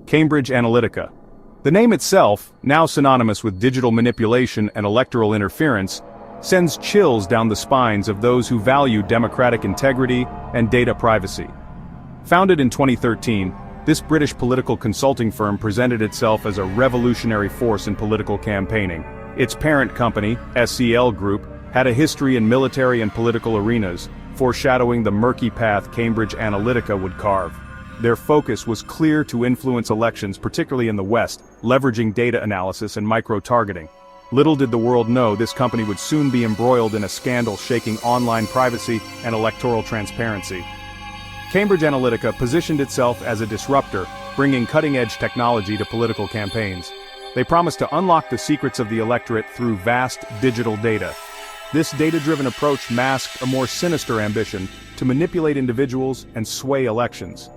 Cambridge Analytica. The name itself, now synonymous with digital manipulation and electoral interference, sends chills down the spines of those who value democratic integrity and data privacy. Founded in 2013, this British political consulting firm presented itself as a revolutionary force in political campaigning. Its parent company, SCL Group, had a history in military and political arenas, foreshadowing the murky path Cambridge Analytica would carve. Their focus was clear: to influence elections, particularly in the West, leveraging data analysis and micro-targeting. Little did the world know this company would soon be embroiled in a scandal shaking online privacy and electoral transparency. Cambridge Analytica positioned itself as a disruptor, bringing cutting-edge technology to political campaigns. They promised to unlock the secrets of the electorate through vast digital data. This data-driven approach masked a more sinister ambition to manipulate individuals and sway elections.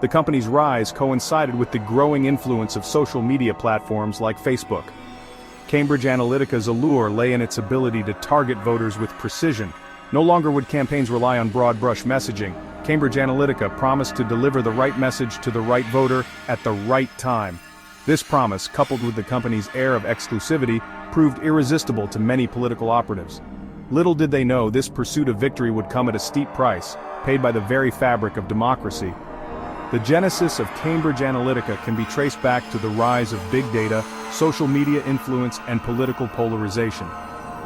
The company's rise coincided with the growing influence of social media platforms like Facebook. Cambridge Analytica's allure lay in its ability to target voters with precision. No longer would campaigns rely on broad-brush messaging. Cambridge Analytica promised to deliver the right message to the right voter at the right time. This promise, coupled with the company's air of exclusivity, proved irresistible to many political operatives. Little did they know this pursuit of victory would come at a steep price, paid by the very fabric of democracy. The genesis of Cambridge Analytica can be traced back to the rise of big data, social media influence, and political polarization.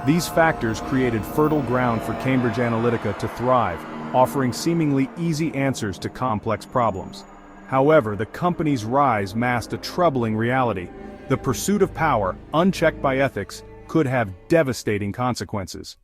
These factors created fertile ground for Cambridge Analytica to thrive, offering seemingly easy answers to complex problems. However, the company's rise masked a troubling reality. The pursuit of power, unchecked by ethics, could have devastating consequences.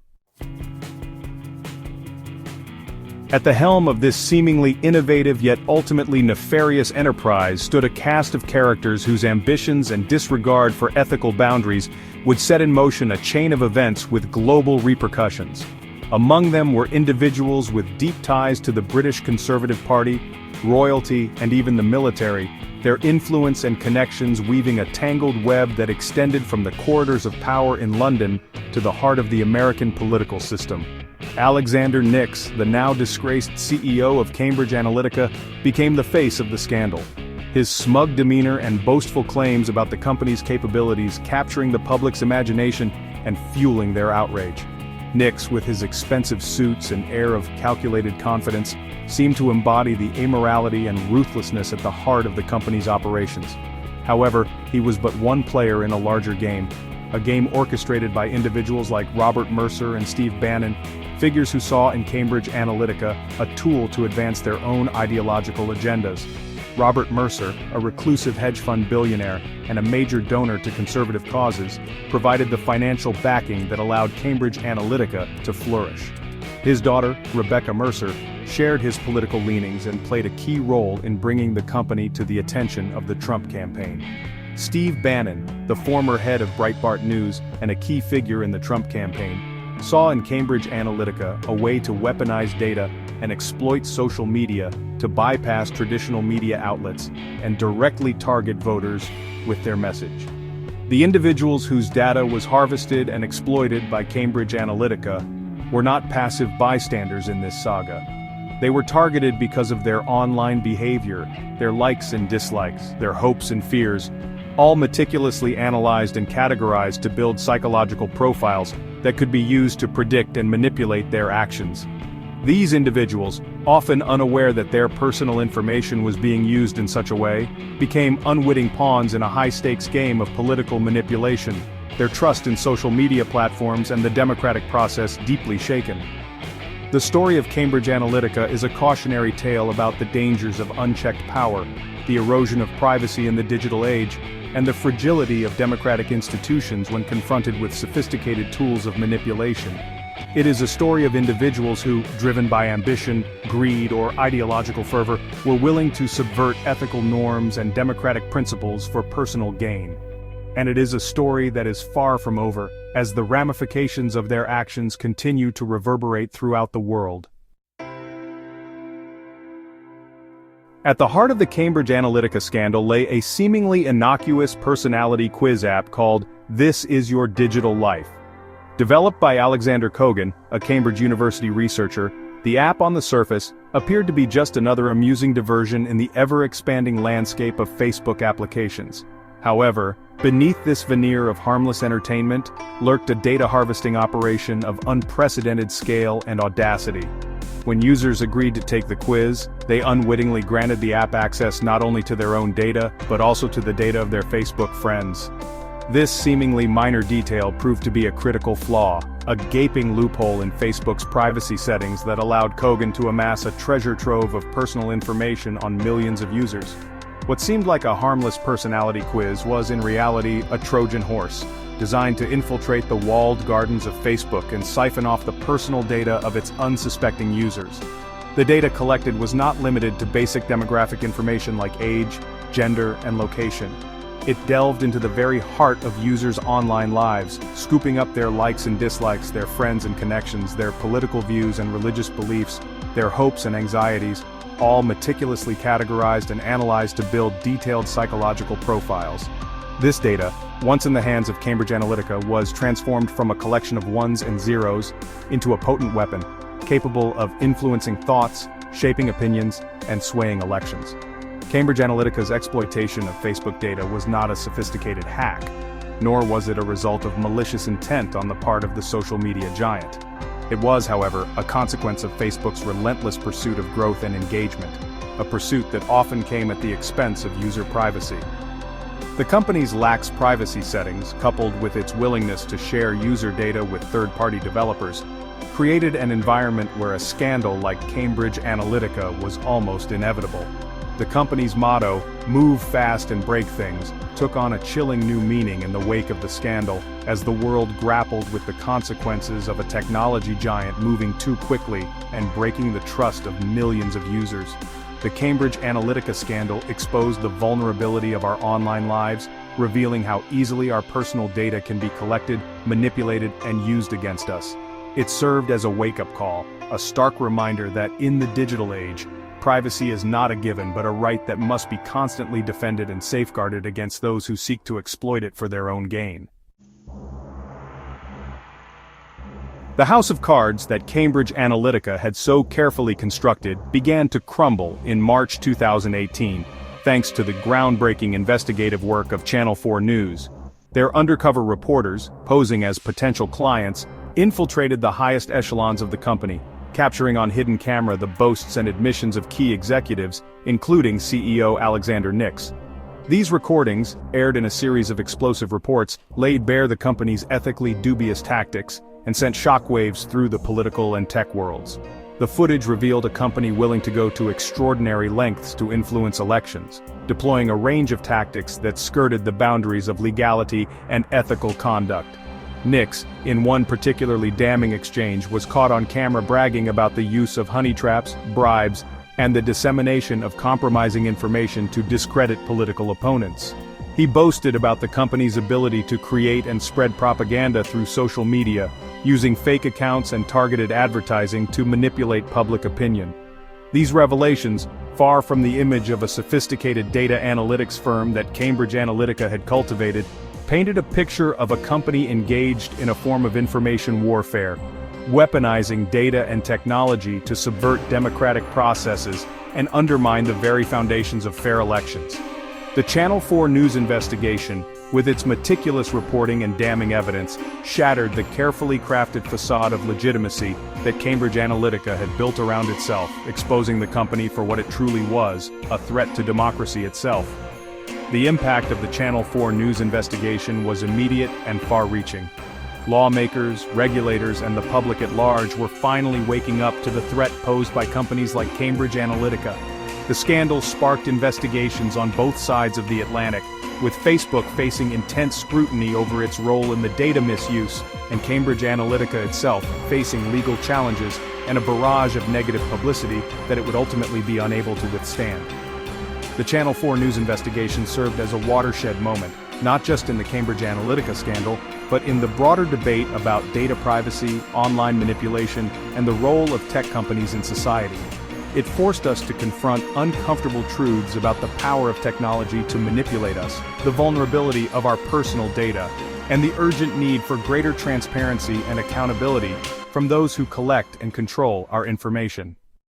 At the helm of this seemingly innovative yet ultimately nefarious enterprise stood a cast of characters whose ambitions and disregard for ethical boundaries would set in motion a chain of events with global repercussions. Among them were individuals with deep ties to the British Conservative Party, royalty, and even the military, their influence and connections weaving a tangled web that extended from the corridors of power in London to the heart of the American political system. Alexander Nix, the now disgraced CEO of Cambridge Analytica, became the face of the scandal. His smug demeanor and boastful claims about the company's capabilities capturing the public's imagination and fueling their outrage. Nix, with his expensive suits and air of calculated confidence, seemed to embody the immorality and ruthlessness at the heart of the company's operations. However, he was but one player in a larger game, a game orchestrated by individuals like Robert Mercer and Steve Bannon, figures who saw in Cambridge Analytica a tool to advance their own ideological agendas. Robert Mercer, a reclusive hedge fund billionaire and a major donor to conservative causes, provided the financial backing that allowed Cambridge Analytica to flourish. His daughter, Rebecca Mercer, shared his political leanings and played a key role in bringing the company to the attention of the Trump campaign. Steve Bannon, the former head of Breitbart News and a key figure in the Trump campaign, saw in Cambridge Analytica a way to weaponize data and exploit social media to bypass traditional media outlets and directly target voters with their message. The individuals whose data was harvested and exploited by Cambridge Analytica were not passive bystanders in this saga. They were targeted because of their online behavior, their likes and dislikes, their hopes and fears, all meticulously analyzed and categorized to build psychological profiles that could be used to predict and manipulate their actions. These individuals, often unaware that their personal information was being used in such a way, became unwitting pawns in a high-stakes game of political manipulation, their trust in social media platforms and the democratic process deeply shaken. The story of Cambridge Analytica is a cautionary tale about the dangers of unchecked power, the erosion of privacy in the digital age, and the fragility of democratic institutions when confronted with sophisticated tools of manipulation. It is a story of individuals who, driven by ambition, greed, or ideological fervor, were willing to subvert ethical norms and democratic principles for personal gain. And it is a story that is far from over, as the ramifications of their actions continue to reverberate throughout the world. At the heart of the Cambridge Analytica scandal lay a seemingly innocuous personality quiz app called This Is Your Digital Life. Developed by Alexander Kogan, a Cambridge University researcher, The app on the surface appeared to be just another amusing diversion in the ever-expanding landscape of Facebook applications. However, beneath this veneer of harmless entertainment lurked a data harvesting operation of unprecedented scale and audacity. When users agreed to take the quiz, they unwittingly granted the app access not only to their own data, but also to the data of their Facebook friends. This seemingly minor detail proved to be a critical flaw, a gaping loophole in Facebook's privacy settings that allowed Kogan to amass a treasure trove of personal information on millions of users. What seemed like a harmless personality quiz was in reality a Trojan horse, designed to infiltrate the walled gardens of Facebook and siphon off the personal data of its unsuspecting users. The data collected was not limited to basic demographic information like age, gender, and location. It delved into the very heart of users' online lives, scooping up their likes and dislikes, their friends and connections, their political views and religious beliefs, their hopes and anxieties, all meticulously categorized and analyzed to build detailed psychological profiles. This data, once in the hands of Cambridge Analytica, was transformed from a collection of ones and zeros into a potent weapon, capable of influencing thoughts, shaping opinions, and swaying elections. Cambridge Analytica's exploitation of Facebook data was not a sophisticated hack, nor was it a result of malicious intent on the part of the social media giant. It was, however, a consequence of Facebook's relentless pursuit of growth and engagement, a pursuit that often came at the expense of user privacy. The company's lax privacy settings, coupled with its willingness to share user data with third-party developers, created an environment where a scandal like Cambridge Analytica was almost inevitable. The company's motto, "Move fast and break things," took on a chilling new meaning in the wake of the scandal, as the world grappled with the consequences of a technology giant moving too quickly and breaking the trust of millions of users. The Cambridge Analytica scandal exposed the vulnerability of our online lives, revealing how easily our personal data can be collected, manipulated, and used against us. It served as a wake-up call, a stark reminder that in the digital age, privacy is not a given but a right that must be constantly defended and safeguarded against those who seek to exploit it for their own gain. The house of cards that Cambridge Analytica had so carefully constructed began to crumble in March 2018, thanks to the groundbreaking investigative work of Channel 4 News. Their undercover reporters, posing as potential clients, infiltrated the highest echelons of the company, capturing on hidden camera the boasts and admissions of key executives, including CEO Alexander Nix. These recordings, aired in a series of explosive reports, laid bare the company's ethically dubious tactics and sent shockwaves through the political and tech worlds. The footage revealed a company willing to go to extraordinary lengths to influence elections, deploying a range of tactics that skirted the boundaries of legality and ethical conduct. Nix, in one particularly damning exchange, was caught on camera bragging about the use of honey traps, bribes, and the dissemination of compromising information to discredit political opponents. He boasted about the company's ability to create and spread propaganda through social media, using fake accounts and targeted advertising to manipulate public opinion. These revelations, far from the image of a sophisticated data analytics firm that Cambridge Analytica had cultivated, painted a picture of a company engaged in a form of information warfare, weaponizing data and technology to subvert democratic processes and undermine the very foundations of fair elections. The Channel 4 News investigation, with its meticulous reporting and damning evidence, shattered the carefully crafted facade of legitimacy that Cambridge Analytica had built around itself, exposing the company for what it truly was, a threat to democracy itself. The impact of the Channel 4 News investigation was immediate and far-reaching. Lawmakers, regulators, and the public at large were finally waking up to the threat posed by companies like Cambridge Analytica. The scandal sparked investigations on both sides of the Atlantic, with Facebook facing intense scrutiny over its role in the data misuse, and Cambridge Analytica itself facing legal challenges and a barrage of negative publicity that it would ultimately be unable to withstand. The Channel 4 News investigation served as a watershed moment, not just in the Cambridge Analytica scandal, but in the broader debate about data privacy, online manipulation, and the role of tech companies in society. It forced us to confront uncomfortable truths about the power of technology to manipulate us, the vulnerability of our personal data, and the urgent need for greater transparency and accountability from those who collect and control our information.